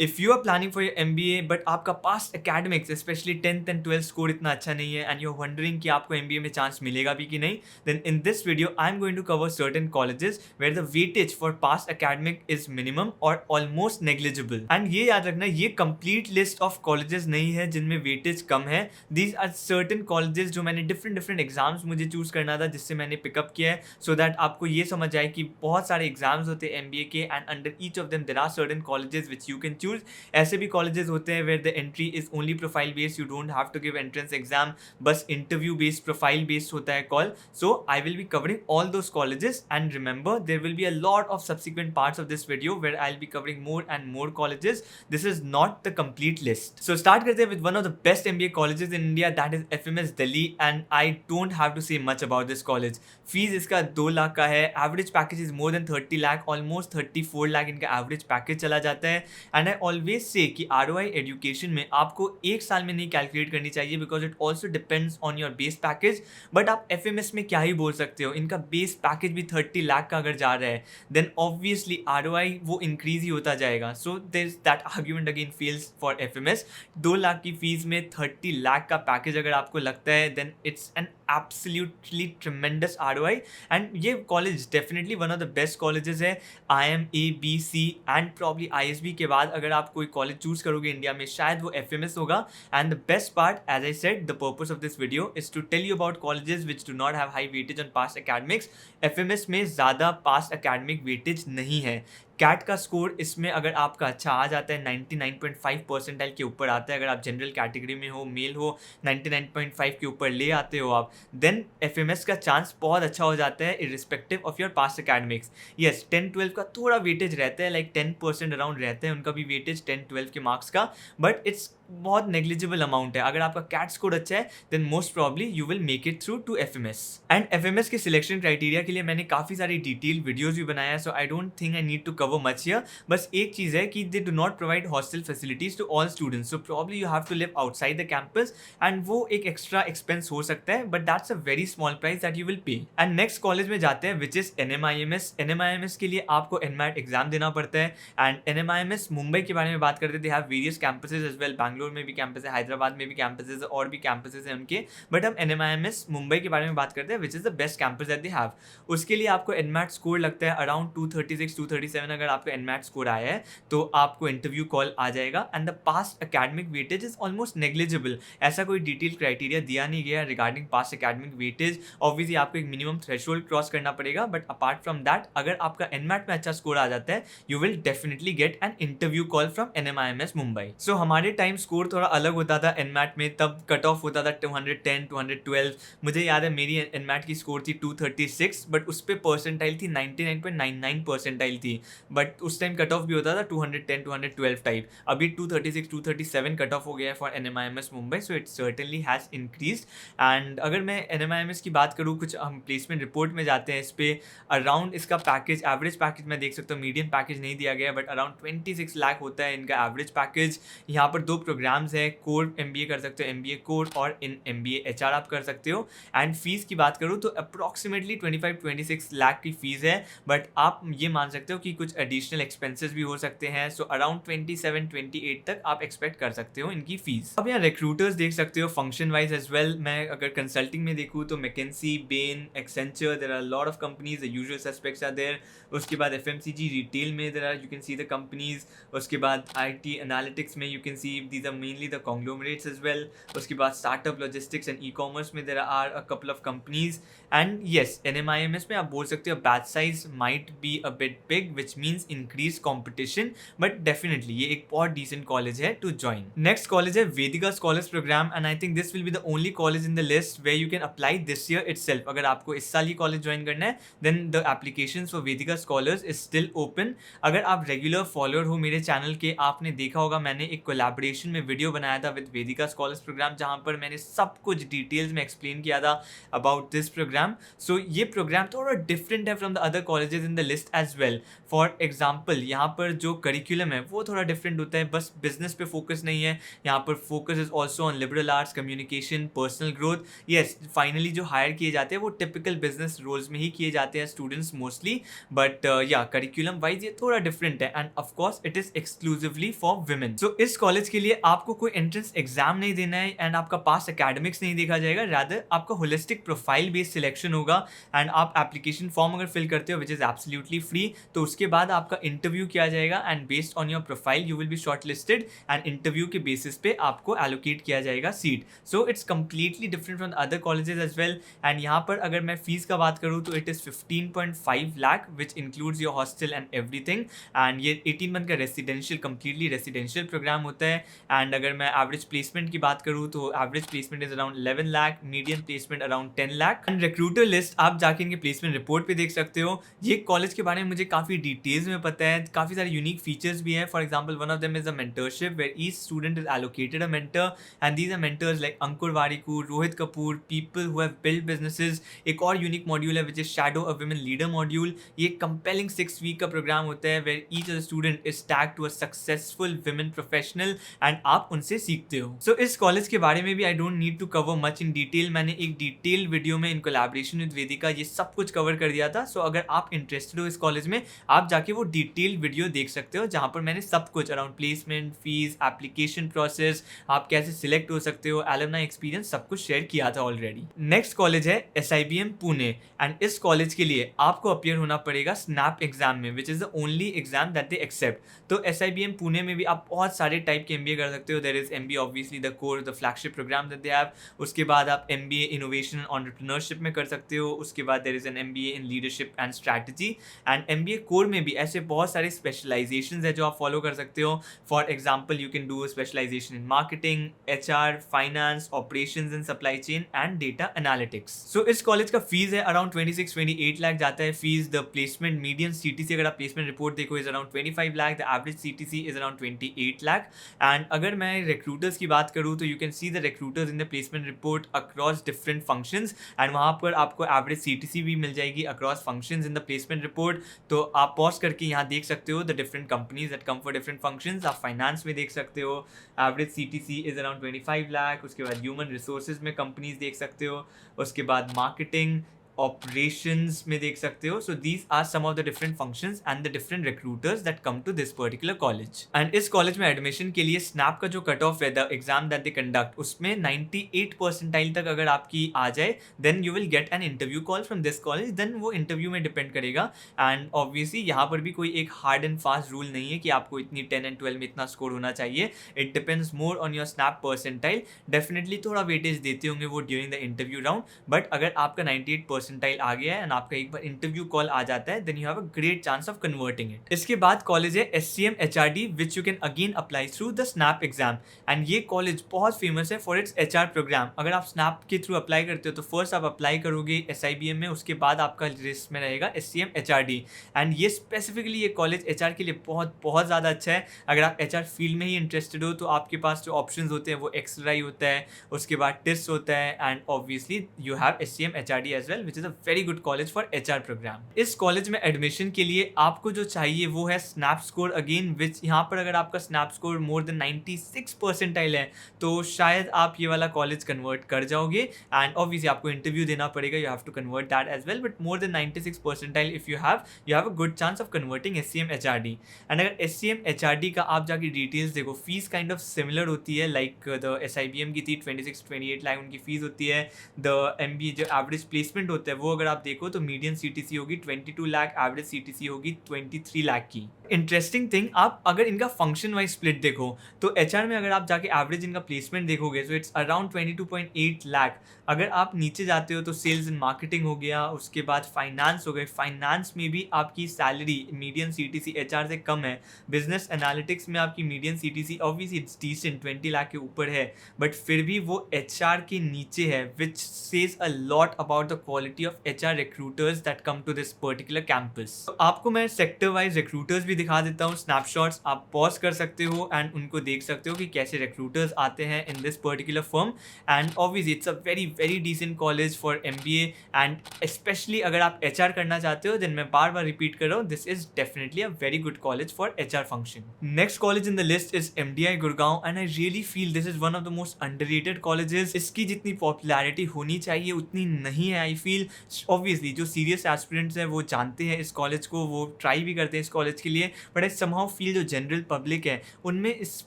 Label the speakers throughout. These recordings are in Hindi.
Speaker 1: If you are planning for your MBA but आपका past academics specially 10th and 12th score इतना अच्छा नहीं है एंड यू आर वंडरिंग कि आपको एमबीए में चांस मिलेगा भी कि नहीं, then in this video I'm going to cover certain colleges where the weightage for past academic is minimum or almost negligible. and ये याद रखना, ये complete list of colleges नहीं है जिनमें weightage कम है. These are certain colleges जो मैंने different exams मुझे choose करना था जिससे मैंने पिकअप किया है, so that आपको ये समझ आए कि बहुत सारे exams होते हैं MBA के and under each of them there are certain colleges which you can choose. ऐसे भी colleges होते हैं where the entry is only profile based, you don't have to give entrance exam, बस interview based profile based होता है call. So I will be covering all those colleges, and remember there will be a lot of subsequent parts of this video where I'll be covering more and more colleges. This is not the complete list. So start करते हैं with one of the best MBA colleges in India, that is FMS Delhi, and I don't have to say much about this college. Fees इसका 2 लाख का है, average package is more than 30 lakh, almost 34 lakh इनका एवरेज पैकेज चला जाता है. एंड आई ऑलवेज से कि ROI एजुकेशन में आपको एक साल में नहीं कैलकुलेट करनी चाहिए because it also depends on your base package. But आप FMS में क्या ही बोल सकते हो, इनका बेस पैकेज भी 30 लाख का अगर जा रहा है देन ऑब्वियसली ROI वो इंक्रीज ही होता जाएगा. So there is that argument again fails for FMS. 2 lakh की फीस में 30 लाख का पैकेज अगर आपको लगता है then it's an absolutely tremendous ROI. and ये college definitely one of the best colleges है. IIM A B C and probably ISB के बाद अगर आप कोई college choose करोगे इंडिया में शायद वो FMS होगा. and the best part, as I said, the purpose of this video is to tell you about colleges which do not have high weightage on past academics. FMS में ज़्यादा past academic weightage नहीं है. कैट का स्कोर इसमें अगर आपका अच्छा आ जाता है 99.5 परसेंटाइल के ऊपर आता है, अगर आप जनरल कैटेगरी में हो, मेल हो, 99.5 के ऊपर ले आते हो आप, देन FMS का चांस बहुत अच्छा हो जाता है irrespective of your past academics. Yes 10-12 का थोड़ा वेटेज रहता है, लाइक 10% अराउंड रहता है उनका भी वेटेज 10-12 के मार्क्स का, बट इट्स बहुत नेग्लिजिबल अमाउंट है. अगर आपका कैट स्कोर अच्छा है then most probably you will make it through to FMS. And FMS के सिलेक्शन क्राइटेरिया के लिए मैंने काफ़ी सारी डिटेल वीडियोज़ भी बनाया है, so I don't think I need to cover much here. बस एक चीज़ है कि they do not provide hostel facilities to all students, so probably you have to live outside the campus and वो एक एक्स्ट्रा एक्सपेंस हो सकता है, but that's a very small price that you will pay. And next college में जाते हैं विच इज़ NMIMS. NMIMS के लिए आपको NMAT एग्जाम देना पड़ता है. एंड NMIMS मुंबई के बारे में बात करते, they have various campuses as well. Bangalore में भी कैंपस है, हैदराबाद में भी कैंपसेज और भी कैंपसेज हैं उनके, बट हम NMIMS मुंबई के बारे में बात करते हैं which is the best campus that they have. उसके लिए आपको NMAT स्कोर लगता है अराउंड 236-237. अगर आपका NMAT स्कोर आया है तो आपको इंटरव्यू कॉल आ जाएगा. And the past academic weightage is almost negligible. ऐसा कोई डिटेल क्राइटेरिया दिया नहीं गया regarding past academic weightage. Obviously आपको एक मिनिमम थ्रेशोल्ड क्रॉस करना पड़ेगा, बट अपार्ट फ्रॉम दैट अगर आपका NMAT में अच्छा स्कोर आ जाता है you will definitely get an interview call from NMIMS Mumbai. So हमारे टाइम स्कोर थोड़ा अलग होता था NMAT में, तब कट ऑफ होता था 210, 212. मुझे याद है मेरी NMAT की स्कोर थी 236, बट उस पर परसेंटाइल थी 99.99 परसेंटाइल थी, बट उस टाइम कट ऑफ भी होता था 210, 212 टाइप. अभी 236, 237 कट ऑफ हो गया है for NMIMS Mumbai, so it certainly has increase. And अगर मैं NMIMS की बात करूँ, कुछ हम प्लेसमेंट रिपोर्ट में जाते हैं इस पर, अराउंड इसका पैकेज, एवरेज पैकेज मैं देख सकता हूँ, मीडियम पैकेज नहीं दिया गया, बट अराउंड 26 लाख होता है इनका एवरेज पैकेज. यहाँ पर 2 प्रोग्राम्स है, कोर MBA कर सकते हो, MBA कोर, और इन MBA HR आप कर सकते हो. एंड फीस की बात करूँ तो अप्रॉक्सीमेटली 25-26 लाख की फीस है, बट आप ये मान सकते हो कि कुछ एडिशनल एक्सपेंसेस भी हो सकते हैं. सो अराउंड 27-28 तक आप एक्सपेक्ट कर सकते हो इनकी फीस. अब यहाँ रिक्रूटर्स देख सकते हो फंक्शन वाइज एज वेल. मैं अगर कंसल्टिंग में देखूँ तो McKinsey, Bain, Accenture, there are lot of companies, the usual suspects are there. उसके बाद FMCG रिटेल में there are, you can see the companies. उसके बाद IT एनालिटिक्स में you can see these are mainly the conglomerates as well. उसके बाद स्टार्टअप, लॉजिस्टिक्स एंड ई-कॉमर्स में there are a couple of companies. And yes NMIMS में आप बोल सकते हो batch size might be a bit big which means increase competition, but definitely ये एक बहुत डिसेंट कॉलेज है टू ज्वाइन. नेक्स्ट कॉलेज है Vedica scholars programme, and I think this will be the only college in the list where you can apply this year itself. अगर आपको इस साल ही कॉलेज ज्वाइन करना है then the application for Vedica scholars is still open. अगर आप रेगुलर फॉलोअर हो मेरे चैनल के, आपने देखा होगा मैंने एक कोलैबोरेशन कॉन्वर्सेशन में वीडियो बनाया था विद वेदिका स्कॉलर्स प्रोग्राम, जहाँ पर मैंने सब कुछ डिटेल्स में एक्सप्लेन किया था अबाउट दिस प्रोग्राम. सो ये प्रोग्राम थोड़ा डिफरेंट है from the other colleges in the list as well. For example यहाँ पर जो करिकुलम है वो थोड़ा डिफरेंट होता है, बस बिजनेस पे फोकस नहीं है. यहाँ पर focus is also on liberal arts, communication, personal growth. Yes, finally जो हायर किए जाते हैं वो टिपिकल बिजनेस रोल्स में ही किए जाते हैं स्टूडेंट्स मोस्टली, बट या करिकुलम वाइज ये थोड़ा डिफरेंट है. And of course it is exclusively for women. सो इस कॉलेज के लिए आपको कोई एंट्रेंस एग्जाम नहीं देना है एंड आपका पास एकेडमिक्स नहीं देखा जाएगा, रादर आपका होलिस्टिक प्रोफाइल बेस्ड सिलेक्शन होगा. एंड आप एप्लीकेशन फॉर्म अगर फिल करते हो विच इज एब्सोल्युटली फ्री, तो उसके बाद आपका इंटरव्यू किया जाएगा and based on your profile you will be short listed and interview के बेसिस पे आपको एलोकेट किया जाएगा seat. So it's completely different from other colleges as well. And यहाँ पर अगर मैं फीस का बात करूँ तो it is 15.5 lakh which includes your hostel and everything. And ये 18 मंथ का रेसिडेंशियल, कंप्लीटली रेसिडेंशियल प्रोग्राम होता है. एंड अगर मैं एवरेज प्लेसमेंट की बात करूँ तो average placement is around 11 lakh, medium placement around 10 lakh. And recruiter list आप जाके इनके प्लेसमेंट रिपोर्ट पे देख सकते हो. ये कॉलेज के बारे में मुझे काफ़ी डिटेल्स में पता है, काफ़ी सारे यूनिक फीचर्स भी हैं. For example one of them is a mentorship where each student is allocated a mentor and these are mentors like Ankur Warikoo, Rohit Kapoor, people who have build businesses. एक और यूनिक मॉड्यूल है which is shadow a women leader module. ये कंपेलिंग 6 वीक का प्रोग्राम होता है where each of the student is tagged to a successful women professional and आप उनसे सीखते हो. सो इस कॉलेज के बारे में भी I don't need to cover much in detail. मैंने एक डिटेल वीडियो में इन कोलैबोरेशन विद वेदिका ये सब कुछ कवर कर दिया था. सो अगर आप इंटरेस्टेड हो इस कॉलेज में, आप जाके वो डिटेल वीडियो देख सकते हो जहाँ पर मैंने सब कुछ around placement, fees, application process, आप कैसे सिलेक्ट हो सकते हो, एलुमनाई एक्सपीरियंस, सब कुछ शेयर किया था ऑलरेडी. नेक्स्ट कॉलेज है SIBM पुणे एंड इस कॉलेज के लिए आपको अपीयर होना पड़ेगा स्नैप एग्जाम में which is the only exam that they accept. तो SIBM पुणे में भी आप बहुत सारे टाइप के MBA कर सकते हो. There is MBA obviously the core, the flagship program that they have. उसके बाद आप MBA इनोवेशन एंड एंटरप्रेन्योरशिप में कर सकते हो. उसके बाद there is an MBA in leadership and strategy. And MBA core में भी ऐसे बहुत सारे स्पेशलाइजेशंस है जो आप फॉलो कर सकते हो. For example you can do specialisation in marketing, HR, finance, operations in supply chain and data analytics. So इस कॉलेज का फीस है अराउंड 26-28 लाख जाता है fees. The placement medium CTC अगर आप प्लेसमेंट रिपोर्ट देखो is around 25 lakh, the average CTC is around 28 lakh. And अगर मैं रिक्रूटर्स की बात करूँ तो you can see the recruiters in the placement report across different functions and वहाँ पर आपको एवरेज CTC भी मिल जाएगी across functions in the placement report. तो आप पॉज करके यहाँ देख सकते हो the different companies that come for different functions. आप फाइनेंस में देख सकते हो average CTC is around 25 lakh. उसके बाद ह्यूमन रिसोर्सेज में कंपनीज देख सकते हो. उसके बाद मार्केटिंग, ऑपरेशंस में देख सकते हो. So these are some of the different functions and the different recruiters that come to this particular college. And इस कॉलेज में एडमिशन के लिए स्नैप का जो कट ऑफ है, the exam that they conduct, उसमें 98 परसेंटाइल तक अगर आपकी आ जाए then you will get an interview call from this college. Then वो इंटरव्यू में डिपेंड करेगा. एंड ऑब्वियसली यहाँ पर भी कोई एक हार्ड एंड फास्ट रूल नहीं है कि आपको इतनी 10 एंड 12 में इतना स्कोर होना चाहिए. It depends more on your snap percentile. Definitely थोड़ा वेटेज देते होंगे वो during the interview round, but अगर आपका 98 परसेंटाइल आ गया है आपका एक बार इंटरव्यू कॉल आ जाता है then you have a great chance of converting it. इसके बाद कॉलेज है SCM HRD which you can again apply through the SNAP exam. And ये कॉलेज बहुत फेमस है फॉर इट्स HR प्रोग्राम. अगर आप स्नैप के थ्रू अप्लाई करते हो तो फर्स्ट आप अप्लाई करोगे SIBM में, उसके बाद आपका लिस्ट में रहेगा SCM HRD. एंड ये स्पेसिफिकली ये कॉलेज HR के लिए बहुत बहुत ज़्यादा अच्छा है. अगर आप HR फील्ड में ही इंटरेस्टेड हो तो आपके पास जो ऑप्शन होते हैं वो XRI होता है, उसके बाद TIS होता है and obviously you have SCM HRD as well which is a very good college for HR program. इस कॉलेज में एडमिशन के लिए आपको जो चाहिए वो है स्नैप स्कोर अगेन, विच यहाँ पर अगर आपका snap score more than 96 percentile है तो शायद आप ये वाला कॉलेज कन्वर्ट कर जाओगे. एंड ऑब्वियसली आपको इंटरव्यू देना पड़ेगा, you have to convert that as well, but more than 96 percentile if you have a good chance of converting SCM HRD. And अगर SCM HRD का आप जाके डिटेल्स देखो, फीस काइंड ऑफ सिमिलर होती है लाइक द SIBM की थी. 26-28 लाख उनकी फीस होती है. द MBA जो एवरेज प्लेसमेंट होता है वो अगर आप देखो तो मीडियम CTC होगी 22 लाख, एवरेज CTC होगी 23 लाख की. इंटरेस्टिंग थिंग, आप अगर इनका फंक्शन वाइज स्प्लिट देखो तो HR में अगर आप जाके एवरेज इनका प्लेसमेंट देखोगे सो इट्स अराउंड 22.8 लाख. अगर आप नीचे जाते हो तो सेल्स एंड मार्केटिंग हो गया, उसके बाद फाइनेंस हो गए. फाइनेंस में भी आपकी सैलरी मीडियम CTC HR से कम है. बिजनेस एनालिटिक्स में आपकी medium CTC obviously it's decent 20 lakh के ऊपर है, बट फिर भी वो HR के नीचे है, which says a lot about the quality of HR recruiters that come to this particular campus. आपको मैं सेक्टर वाइज रिक्रूटर्स भी दिखा देता हूँ स्नैपशॉट्स, आप पॉज कर सकते हो एंड उनको देख सकते हो कि कैसे रिक्रूटर्स आते हैं in this particular firm. And obviously it's a very very decent college for MBA and specially अगर आप HR करना चाहते हो देन मैं बार बार रिपीट कर रहा हूँ, this is definitely a very good college for HR function. Next college in the list is MDI Gurgaon and I really feel this is one of the most underrated colleges. इसकी जितनी पॉपुलैरिटी होनी चाहिए उतनी नहीं है आई फील। ऑब्वियसली जो सीरियस एस्पिरेंट्स हैं वो जानते हैं इस कॉलेज को, वो ट्राई भी करते हैं इस कॉलेज के लिए, बट आई समहाउ फील जो जनरल पब्लिक है उनमें इस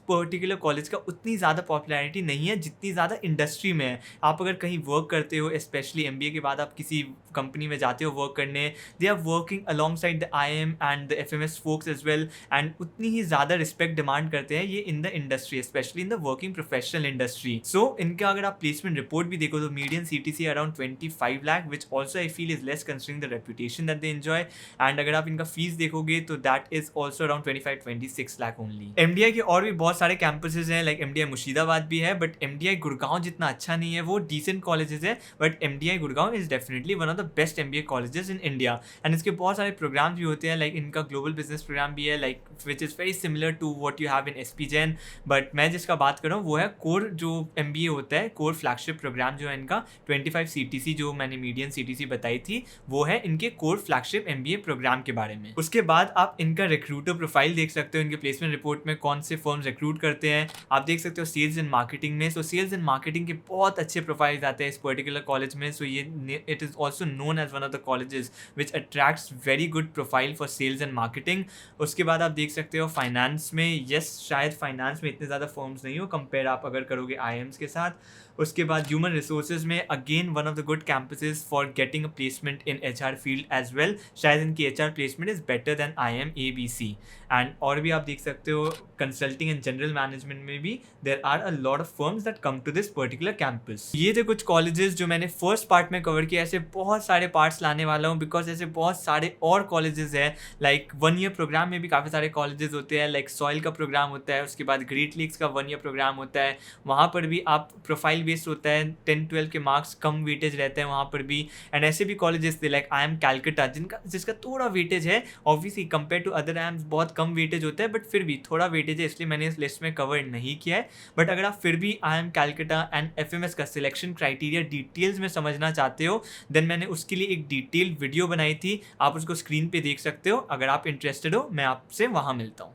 Speaker 1: पर्टिकुलर कॉलेज का उतनी ज़्यादा पॉपुलैरिटी नहीं है जितनी ज़्यादा इंडस्ट्री में है। आप अगर कहीं वर्क करते हो, स्पेशली MBA के बाद आप किसी कंपनी में जाते हो वर्क करने, they are working alongside the IIM and the FMS folks as well, and उतनी ही ज़्यादा रिस्पेक्ट डिमांड करते हैं ये in the industry, specially in the working professional industry. So इनका अगर आप प्लेसमेंट रिपोर्ट भी देखो तो median CTC around 25 lakh, which also I feel is less considering the reputation that they enjoy. And अगर आप इनका फीस देखोगे तो that is also around 25-26 lakh only. MDI के और भी बहुत सारे कैंपसेज हैं, लाइक MDI मुर्शिदाबाद भी है, बट MDI गुड़गांव जितना अच्छा नहीं है। वो डिसेंट कॉलेजेस है but MDI Gurgaon is definitely one of the best MBA colleges in India. And इसके बहुत सारे प्रोग्राम्स भी होते हैं, लाइक इनका ग्लोबल बिजनेस प्रोग्राम भी है, like which is very similar to what you have in SP Jain। But मैं जिसका बात कर रहा हूँ वो है कोर जो MBA होता है, कोर फ्लैगशिप प्रोग्राम जो है इनका 25 CTC जो मैंने मीडियन CTC बताई थी वो है इनके कोर फ्लैगशिप MBA प्रोग्राम के बारे में। उसके बाद आप इनका रिक्रूटर प्रोफाइल देख सकते हो, इनके प्लेसमेंट रिपोर्ट में कौन से फर्म्स रिक्रूट करते हैं। आप देख सकते हो सेल्स एंड मार्केटिंग में, सो सेल्स एंड मार्केटिंग के बहुत अच्छे प्रोफाइल्स आते हैं इस पर्टिकुलर कॉलेज में। सो ये it is also known as one of the colleges which attracts very good profile for sales and marketing. उसके बाद आप देख सकते हो फाइनेंस में, यस शायद फाइनेंस में इतने ज़्यादा फर्म्स नहीं हो कंपेयर आप अगर करोगे IIMs के साथ। उसके बाद ह्यूमन रिसोर्सेज में again one of the good campuses for getting a placement in HR field as well, शायद इनकी HR placement is better than IIM ABC। And और भी आप देख सकते हो कंसल्टिंग एंड जनरल मैनेजमेंट में भी there are a lot of firms that come to this particular campus. ये थे कुछ कॉलेजेस जो मैंने फर्स्ट पार्ट में कवर किया, ऐसे बहुत सारे पार्ट्स लाने वाला हूँ बिकॉज ऐसे बहुत सारे और कॉलेजेस हैं। लाइक 1 ईयर प्रोग्राम में भी काफ़ी सारे कॉलेजेस होते हैं, लाइक सॉइल का प्रोग्राम होता है, उसके बाद ग्रेट लीग्स का 1 ईयर प्रोग्राम होता है, वहाँ पर भी आप प्रोफाइल बेस्ड होता है, 10-12 के मार्क्स कम वेटेज रहते हैं वहाँ पर भी। एंड ऐसे भी कॉलेजेस थे लाइक IIM कैलकटा जिसका थोड़ा वेटेज है, obviously compare to other IIMs बहुत कम वेटेज होता है, बट फिर भी थोड़ा वेटेज है इसलिए मैंने इस लिस्ट में कवर नहीं किया है। बट अगर आप फिर भी IIM कैलकटा एंड FMS का सिलेक्शन क्राइटेरिया डिटेल्स में समझना चाहते हो देन मैंने उसके लिए एक डिटेल वीडियो बनाई थी, आप उसको स्क्रीन पे देख सकते हो। अगर आप इंटरेस्टेड हो मैं आपसे वहाँ मिलता हूँ।